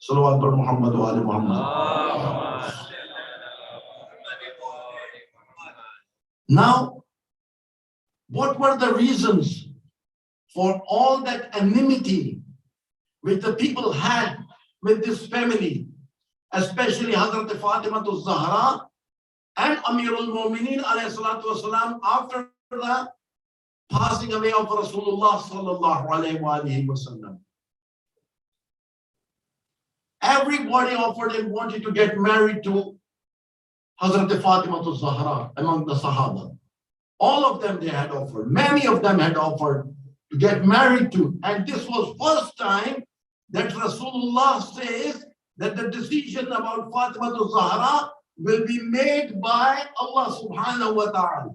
[SPEAKER 5] Salawat bar Muhammad wa ali Muhammad. Now, what were the reasons for all that enmity which the people had with this family, especially Hazrat Fatimah Zahra and Amirul Mu'mineen alayhi salatu wasalam, after the passing away of Rasulullah sallallahu alayhi wasallam? Everybody offered and wanted to get married to Hazrat Fatimah Zahra among the Sahaba. All of them they had offered. Many of them had offered to get married to. And this was first time that Rasulullah says that the decision about Fatimah Zahra will be made by Allah subhanahu wa ta'ala.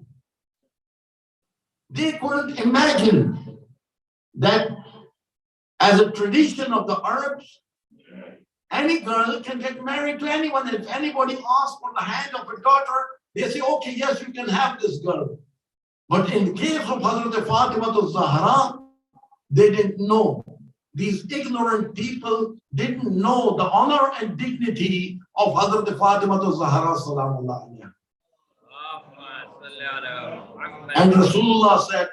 [SPEAKER 5] They couldn't imagine that as a tradition of the Arabs, any girl can get married to anyone. If anybody asks for the hand of a daughter, they say, okay, yes, you can have this girl. But in the case of Hazrat Fatimah Zahra, they didn't know. These ignorant people didn't know the honor and dignity of Hazrat Fatimah Zahra salamullah alaiha. And Rasulullah said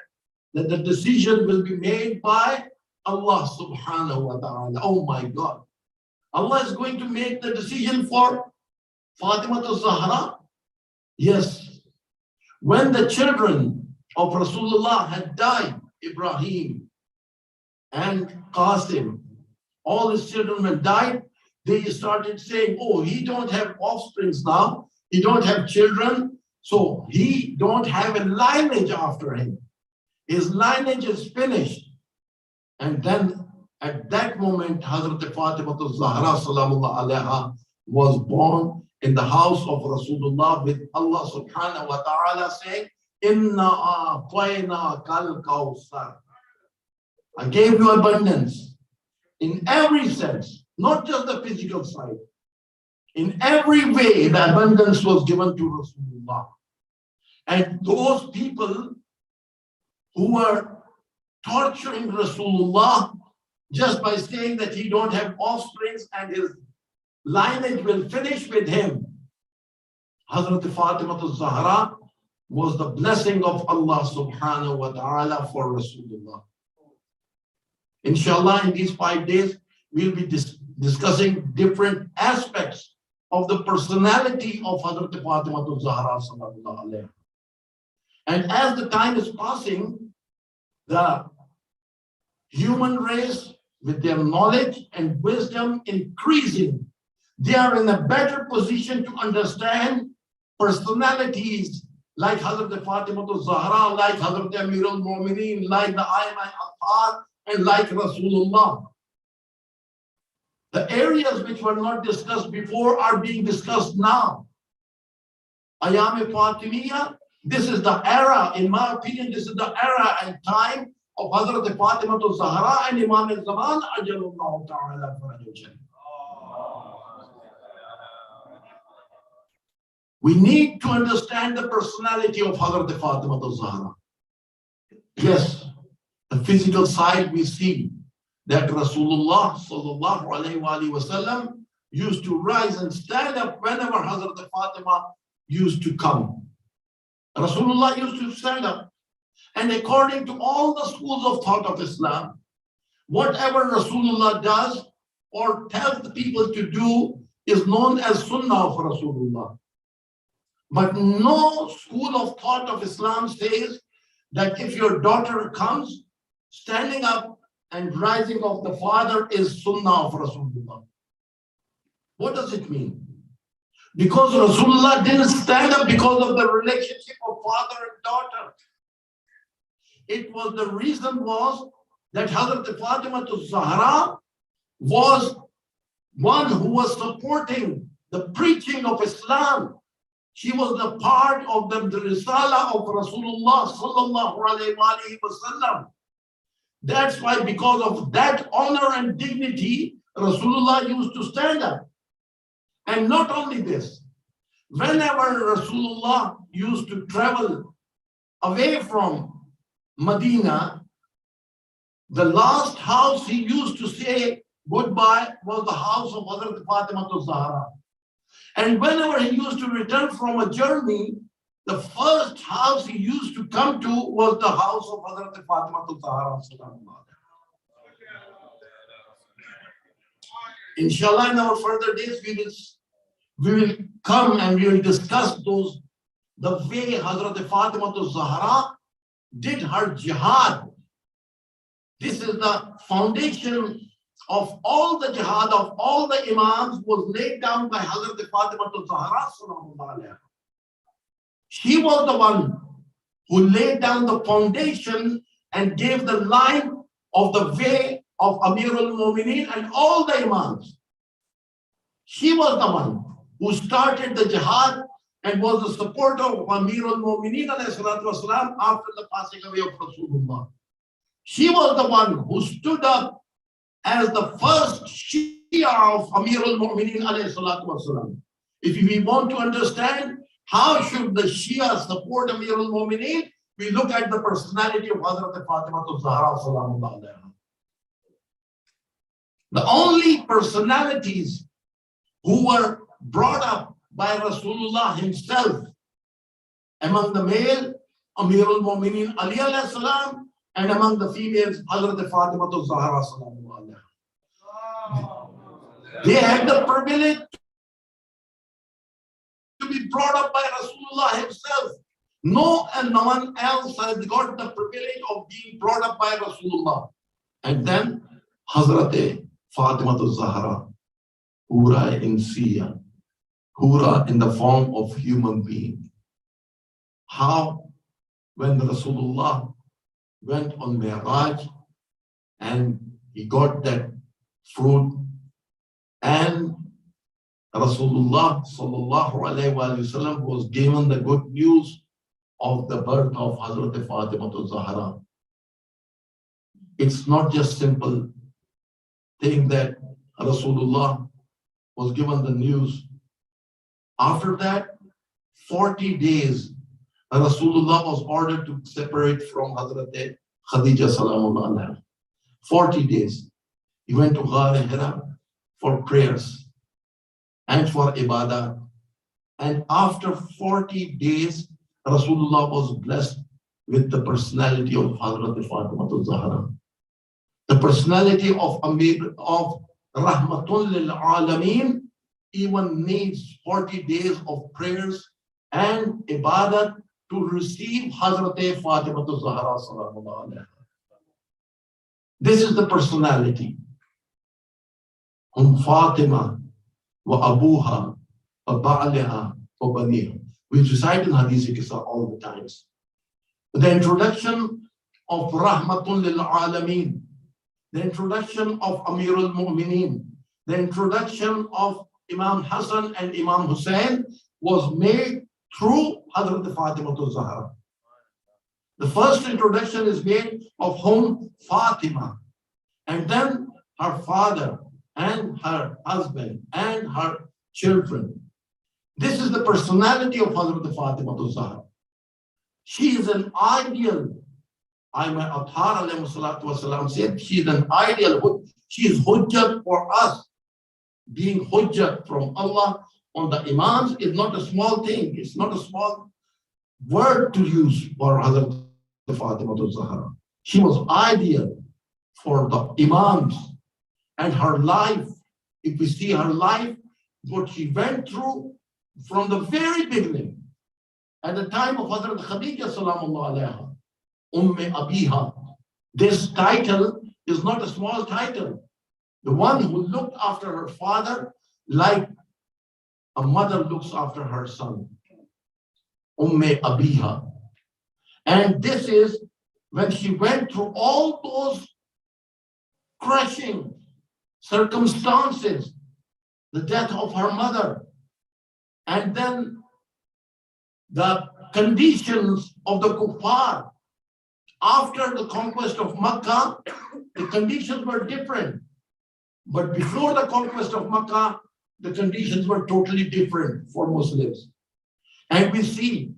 [SPEAKER 5] that the decision will be made by Allah subhanahu wa ta'ala. Oh my God. Allah is going to make the decision for Fatimah Zahra? Yes. When the children of Rasulullah had died, Ibrahim and Qasim, all his children had died, they started saying, oh, he don't have offsprings now, he don't have children, So he don't have a lineage after him. His lineage is finished. And then at that moment, Hazrat Fatimah Zahra Salamullah Alaiha was born in the house of Rasulullah with Allah subhanahu wa ta'ala saying, Inna a'tayna kal kawsar. I gave you abundance in every sense, not just the physical side. In every way, the abundance was given to Rasulullah. And those people who were torturing Rasulullah just by saying that he don't have offspring and his lineage will finish with him, Hazrat Fatimah Zahra was the blessing of Allah subhanahu wa ta'ala for Rasulullah. Inshallah, in these 5 days, we'll be discussing different aspects of the personality of Hazrat Fatimah Zahra sallallahu alayhi. And as the time is passing, the human race, with their knowledge and wisdom increasing, they are in a better position to understand personalities like Hazrat Fatimah Zahra, like Hazrat Amir al-Mu'mineen, like the Aimah Athar, and like Rasulullah. The areas which were not discussed before are being discussed now. Ayam-e-Fatimiyah, this is the era, in my opinion, this is the era and time of Hazrat Fatimah Zahra and Imam al-Zaman, Ajalullah Ta'ala Farajal. We need to understand the personality of Hazrat Fatimah Zahra. Yes, the physical side we see that Rasulullah sallallahu alayhi wa sallam used to rise and stand up whenever Hazrat Fatimah used to come. Rasulullah used to stand up. And according to all the schools of thought of Islam, whatever Rasulullah does or tells the people to do is known as Sunnah of Rasulullah. But no school of thought of Islam says that if your daughter comes, standing up and rising of the father is Sunnah of Rasulullah. What does it mean? Because Rasulullah didn't stand up because of the relationship of father and daughter. It was the reason was that Hazrat Fatimah Zahra was one who was supporting the preaching of Islam. She was the part of the Risala of Rasulullah sallallahu alayhi wa sallam. That's why because of that honor and dignity, Rasulullah used to stand up. And not only this, whenever Rasulullah used to travel away from Medina, the last house he used to say goodbye was the house of Hazrat Fatimah Zahra. And whenever he used to return from a journey, the first house he used to come to was the house of Hazrat Fatimah Zahra. Inshallah, in our further days, we will come and we will discuss those, the way Hazrat Fatimah Zahra did her jihad. This is the foundation of all the jihad of all the imams was laid down by Hazrat Fatimah Zahra. She was the one who laid down the foundation and gave the line of the way of Amir al-Mu'mineen and all the imams. She was the one who started the jihad and was the supporter of Amir al-Mu'mineen after the passing away of Rasulullah. She was the one who stood up as the first Shia of Amir al-Mu'mineen. If we want to understand how should the Shia support Amir al-Mu'mineen, we look at the personality of Hazrat Fatimah Zahra. The only personalities who were brought up by Rasulullah himself among the male, Amir al-Mu'mineen Ali alayhi salam, and among the females, Hazrat Fatimah Zahra. They had the privilege to be brought up by Rasulullah himself. No one else has got the privilege of being brought up by Rasulullah. And then Hazrat Fatimah Zahra, Hura in Siya, Hura in the form of human being. how when Rasulullah went on Mi'raj and he got that fruit, and Rasulullah sallallahu alayhi wa sallam was given the good news of the birth of Hazrat Fatimah Zahra. It's not just simple thing that Rasulullah was given the news. After that, 40 days, Rasulullah was ordered to separate from Hazrat Khadija salamullah anha. 40 days. He went to Ghar Hira for prayers and for ibadah. And after 40 days, Rasulullah was blessed with the personality of Hazrat Fatimah Zahra. The personality of Amir of Rahmatul lil Alameen even needs 40 days of prayers and ibadat to receive Hazrat Fatimah Zahra salamullah anha. This is the personality. Fatima wa abuha wa ba'liha wa baniha. We recite in Hadith Qissa all the times. The introduction of Rahmatul lil Alameen, the introduction of Amirul Mu'mineen, the introduction of Imam Hassan and Imam Hussein was made through Hazrat Fatimah Zahra. The first introduction is made of whom? Fatima, and then her father and her husband and her children. This is the personality of Hazrat Fatimah Zahra. She is an ideal. Imam Athar alayhi salatu wasalam said she is an ideal. She is hujjat for us. Being hujjat from Allah on the Imams is not a small thing. It's not a small word to use for Hazrat Fatimah Zahra. She was ideal for the Imams, and her life, if we see her life, what she went through from the very beginning, at the time of Hazrat Khadija salamullah alayha, Abiha. This title is not a small title. The one who looked after her father like a mother looks after her son. Abiha. And this is when she went through all those crushing circumstances, the death of her mother, and then the conditions of the kuffar. After the conquest of Makkah, the conditions were different. But before the conquest of Makkah, the conditions were totally different for Muslims. And we see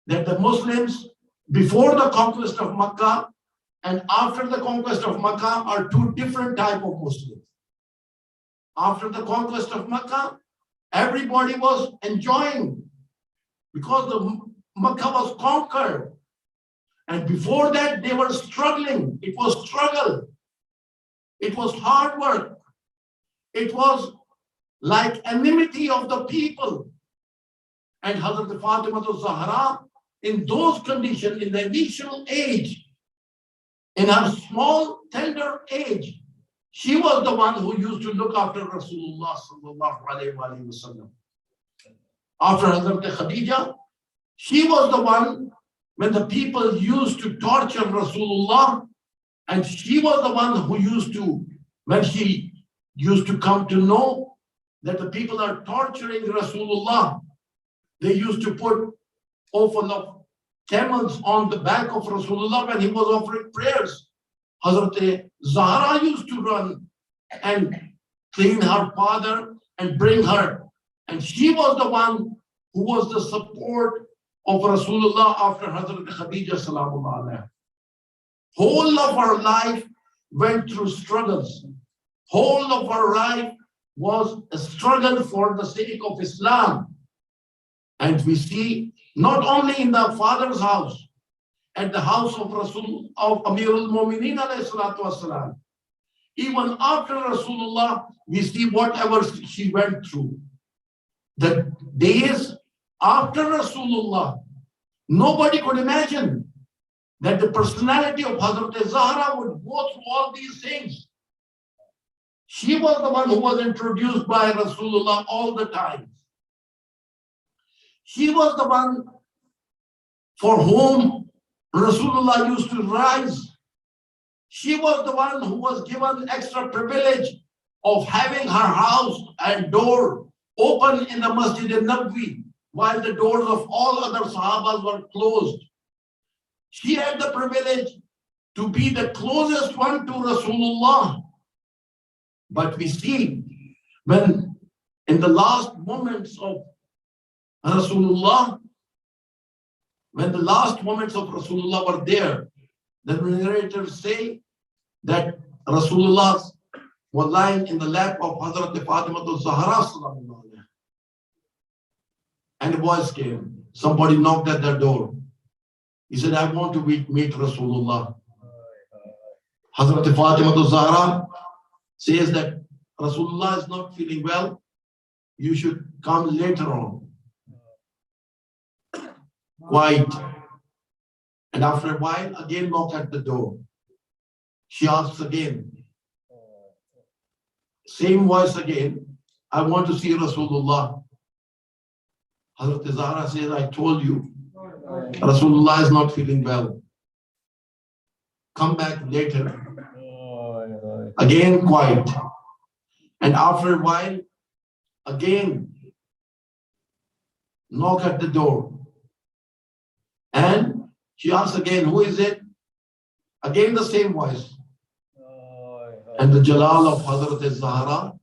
[SPEAKER 5] that the Muslims, before the conquest of Makkah and after the conquest of Makkah, are two different types of Muslims. After the conquest of Makkah, everybody was enjoying because the Makkah was conquered. And before that, they were struggling. It was struggle. It was hard work. It was like enmity of the people. And Hazrat Fatimah Zahra, in those conditions, in the initial age, in her small, tender age, she was the one who used to look after Rasulullah sallallahu alayhi wa sallam. After Hazrat Khadija, she was the one when the people used to torture Rasulullah, and she was the one who used to, when she used to come to know that the people are torturing Rasulullah, they used to put awful of camels on the back of Rasulullah when he was offering prayers. Hazrat Zahra used to run and clean her father and bring her. And she was the one who was the support of Rasulullah after Hazrat Khadija salamullah alayha. Whole of her life went through struggles. Whole of her life was a struggle for the sake of Islam. And we see not only in the father's house, at the house of Rasul, of Amirul Mu'mineen alayhi salatu wasalam, even after Rasulullah, we see whatever she went through. The days after Rasulullah, nobody could imagine that the personality of Hazrat Zahra would go through all these things. She was the one who was introduced by Rasulullah all the time. She was the one for whom Rasulullah used to rise. She was the one who was given extra privilege of having her house and door open in the Masjid al-Nabawi, while the doors of all other Sahabas were closed. She had the privilege to be the closest one to Rasulullah. But we see when in the last moments of Rasulullah, when the last moments of Rasulullah were there, the narrators say that Rasulullah was lying in the lap of Ashra-e-Fatimiyah Zahra, and a voice came. Somebody knocked at their door. He said, I want to meet Rasulullah. Ashra-e-Fatimiyah Zahra says that Rasulullah is not feeling well. You should come later on. Quiet. And after a while, again knock at the door. She asks again. Same voice again. I want to see Rasulullah. Hazrat Zahra says, I told you, Rasulullah is not feeling well. Come back later. Again quiet. And after a while, again knock at the door. And she asks again, who is it? Again the same voice. And the Jalal of Hazrat Zahra,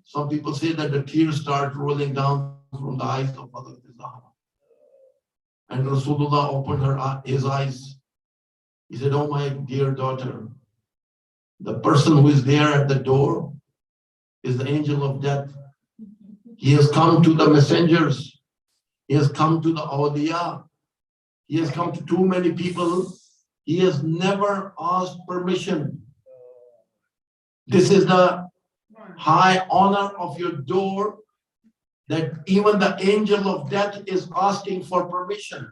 [SPEAKER 5] some people say that the tears start rolling down from the eyes of Hazrat Zahra. And Rasulullah opened his eyes. He said, oh my dear daughter, the person who is there at the door is the angel of death. He has come to the messengers. He has come to the awliya. He has come to too many people. He has never asked permission. This is the high honor of your door, that even the angel of death is asking for permission.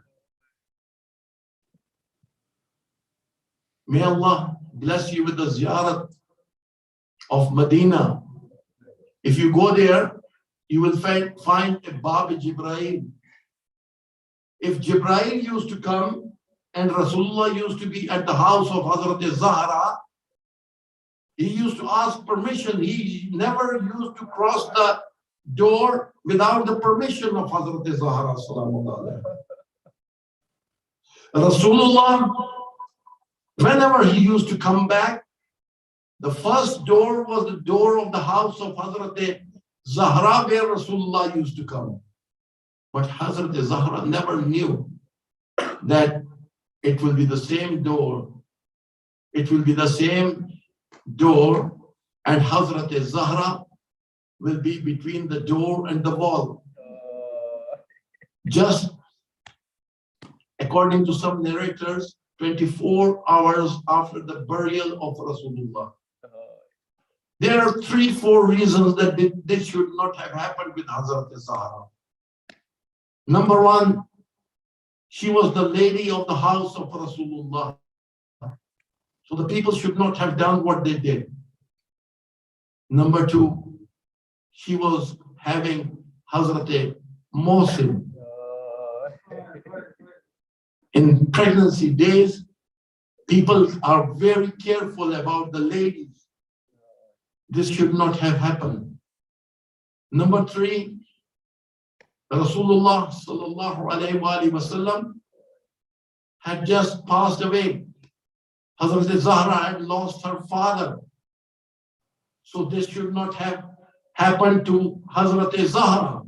[SPEAKER 5] May Allah bless you with the ziyarat of Medina. If you go there, you will find a Bab Jibreel. If Jibreel used to come and Rasulullah used to be at the house of Hazrat Zahra, he used to ask permission. He never used to cross the door without the permission of Hazrat Zahra. Rasulullah, whenever he used to come back, the first door was the door of the house of Hazrat Zahra, where Rasulullah used to come. But Hazrat Zahra never knew that it will be the same door. It will be the same door, and Hazrat Zahra will be between the door and the wall. Just according to some narrators, 24 hours after the burial of Rasulullah. There are 3-4 reasons that this should not have happened with Hazrat Zahra. Number one, she was the lady of the house of Rasulullah. So the people should not have done what they did. Number two, she was having Hazrat Mohsin. In pregnancy days, people are very careful about the ladies. This should not have happened. Number three, Rasulullah sallallahu alayhi wa sallam had just passed away. Hazrat Zahra had lost her father. So this should not have happened to Hazrat Zahra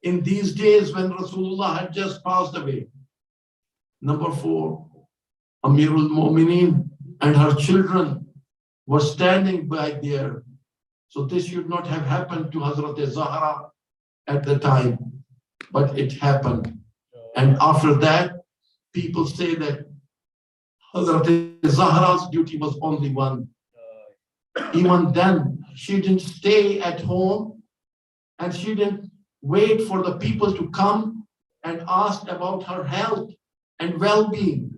[SPEAKER 5] in these days when Rasulullah had just passed away. Number four, Amirul Mu'mineen and her children were standing by there. So this should not have happened to Hazrat Zahra at the time, but it happened. And after that, people say that Hazrat Zahra's duty was only one. Even then, she didn't stay at home and she didn't wait for the people to come and ask about her health and well-being.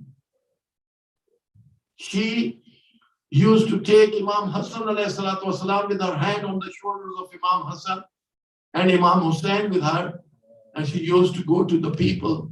[SPEAKER 5] She used to take Imam Hassan ﷺ with her hand on the shoulders of Imam Hassan and Imam Hussain with her, and she used to go to the people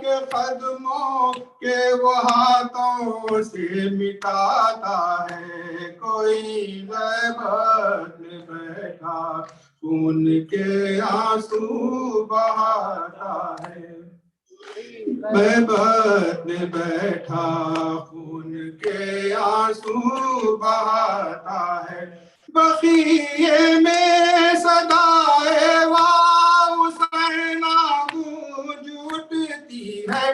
[SPEAKER 3] کے قدموں کے وہ ہاتھوں سے مٹاتا ہے، کوئی غیبت میں بیٹھا خون کے آنسو بہاتا ہے، غیبت میں بیٹھا خون کے آنسو بہاتا ہے، بقیے میں صدائے واہ حسین گونج اٹھتی ہے،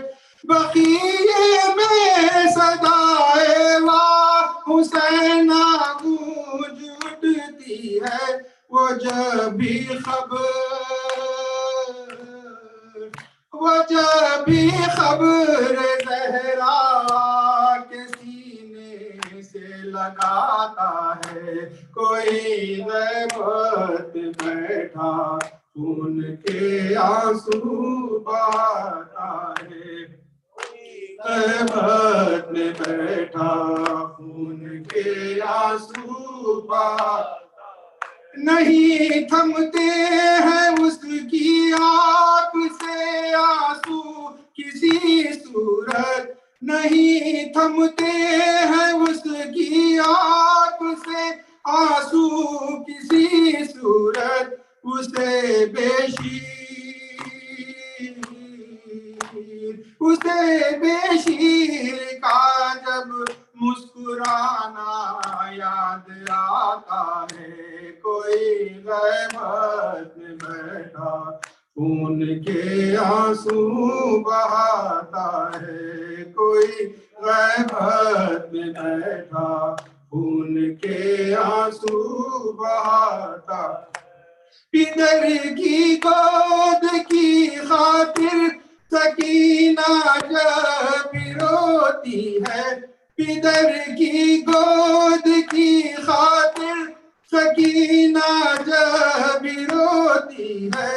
[SPEAKER 3] بقیے میں صدائے واہ حسین گونج اٹھتی ہے، وہ جب بھی خبر زہرا کے سینے سے لگاتا ہے، کوئی غیبت بیٹھا خون کے آنسو بہاتا ہے، غیبت میں بیٹھا خون کے آنسو بہاتا ہے، نہیں تھمتے ہیں اس کی آنکھ سے آنسو کسی صورت، نہیں تھمتے ہیں اس کی آنکھ سے آنسو کسی صورت، اسے بے شیر کا جب مسکرانا یاد آتا ہے، کوئی غیبت میں بیٹھا خون کے آنسو بہاتا ہے، کوئی غیبت میں بیٹھا خون کے آنسو بہاتا ہے، پدر کی گود کی خاطر سکینہ جب روتی ہے، پدر کی گود کی خاطر سکینہ جب روتی ہے،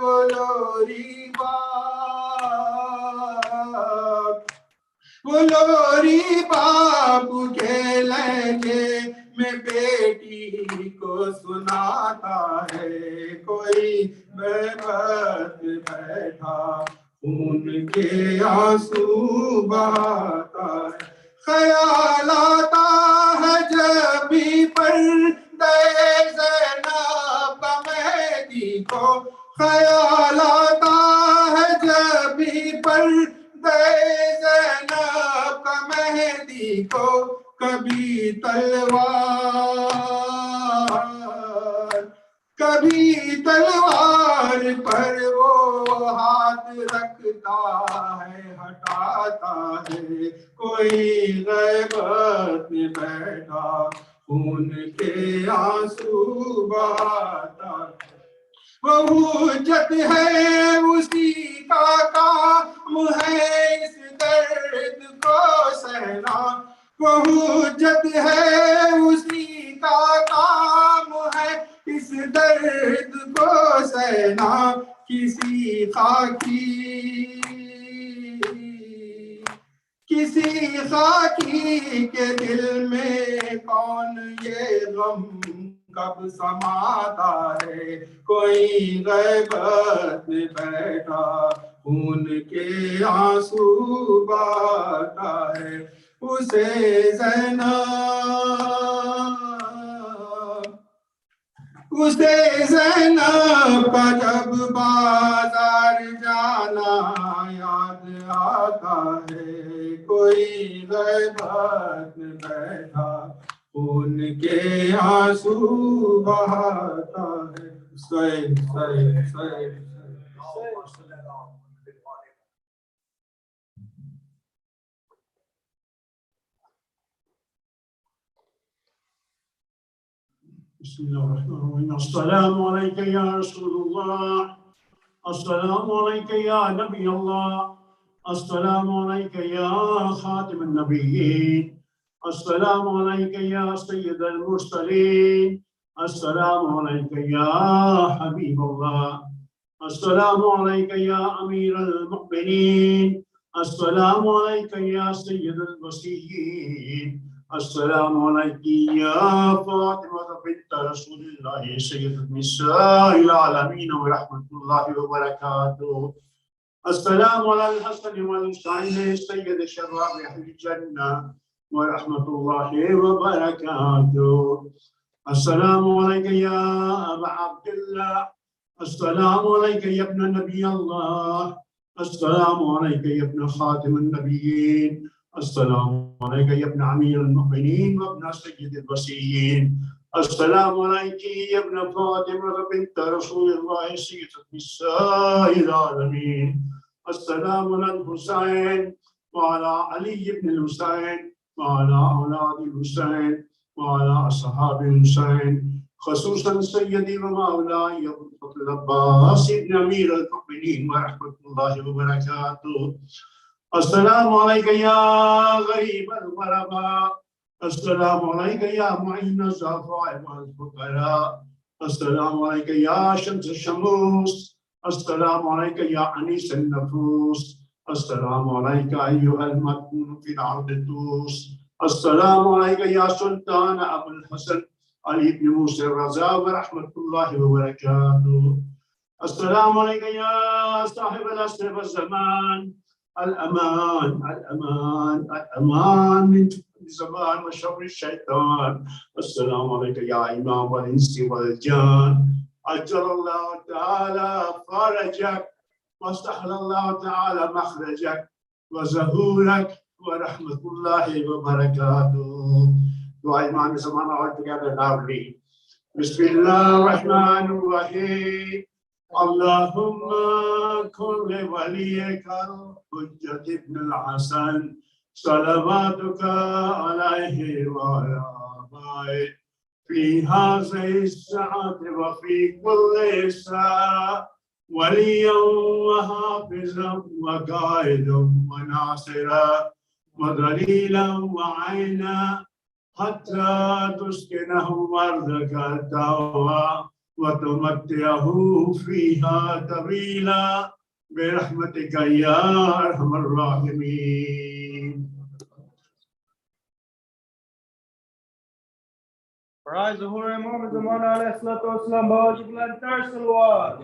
[SPEAKER 3] وہ لوری باپ کے لہجے میں بیٹی کو سناتا ہے، کوئی غیبت بیٹھا خون کے آنسو بہاتا ہے، خیال آتا ہے جب بھی پردے زینب کا مہدی کو، خیال آتا ہے جب بھی پردے زینب کا مہدی کو، کبھی تلوار پر وہ ہاتھ رکھتا ہے، ہٹاتا ہے، کوئی غیبت میں بیٹھا خون کے آنسو بہاتا ہے، وہ حجت ہے اسی کا کام ہے اس درد کو سہنا، وہ حجت ہے اسی کا کام ہے اس درد کو سہنا، کسی خاکی کے دل میں کون یہ غم کب سماتا ہے، کوئی غیبت میں بیٹھا خون کے آنسو بہاتا ہے، اسے زینب کا جب بازار جانا یاد آتا ہے، کوئی غیبت میں بیٹھا خون کے آنسو بہاتا ہے،
[SPEAKER 1] بسم الله الرحمن الرحيم. السلام عليك يا رسول الله، السلام عليك يا نبي الله، السلام عليك يا خاتم النبيين، السلام عليك يا سيد المرسلين، السلام عليك يا حبيب الله، السلام عليك يا أمير المؤمنين، السلام عليك يا سيد المسيحيين، السلام عليك يا فاطمة بنت رسول الله سيدة نساء العالمين ورحمة الله وبركاته، السلام على الحسن والحسين سيد شباب أهل الجنة ورحمة الله وبركاته. السلام عليك يا أبا عبد الله. السلام عليك يا ابن نبي الله. السلام عليك يا ابن خاتم النبيين. السلام عليك يا ابن أمير المؤمنين وابن سيد الوصيين. السلام عليك يا ابن فاطمة بنت رسول الله سيدة نساء العالمين. السلام على الحسين وعلى علي بن الحسين وعلى أولاد الحسين وعلى أصحاب الحسين، خصوصا سيدي ومولاي أبو الفضل العباس بن أمير المؤمنين ورحمة الله وبركاته. السلام عليك يا غريب الغرباء. السلام عليك يا معين الضعفاء والفقراء. السلام عليك يا شمس الشموس. السلام عليك يا أنيس النفوس. السلام عليك أيها المدفون في الأرض الدوس. السلام عليك يا سلطان أبو الحسن علي بن موسى الرضا ورحمة الله وبركاته. السلام عليك يا صاحب العصر والزمان. الأمان الأمان الأمان من الزمان وشر الشيطان. السلام عليك يا إمام الإنس والجان. أجل الله تعالى فرجك واستحل الله تعالى مخرجك وزهورك ورحمة الله وبركاته. دعاء إمام الزمان all together loudly. بسم الله الرحمن الرحيم. اللهم كن لوليك الحجة ابن الحسن صلواتك عليه وعلى آبائه في هذه الساعة وفي كل ساعة وليا وحافظا وقائدا وناصرا ودليلا وعينا حتى تسكنه أرضك التوى وتمتعه فيها طويلا برحمتك يا أرحم الراحمين.
[SPEAKER 4] Rise the Holy Imam Zaman alayhi salatu wasalam bawajib lantar salawat.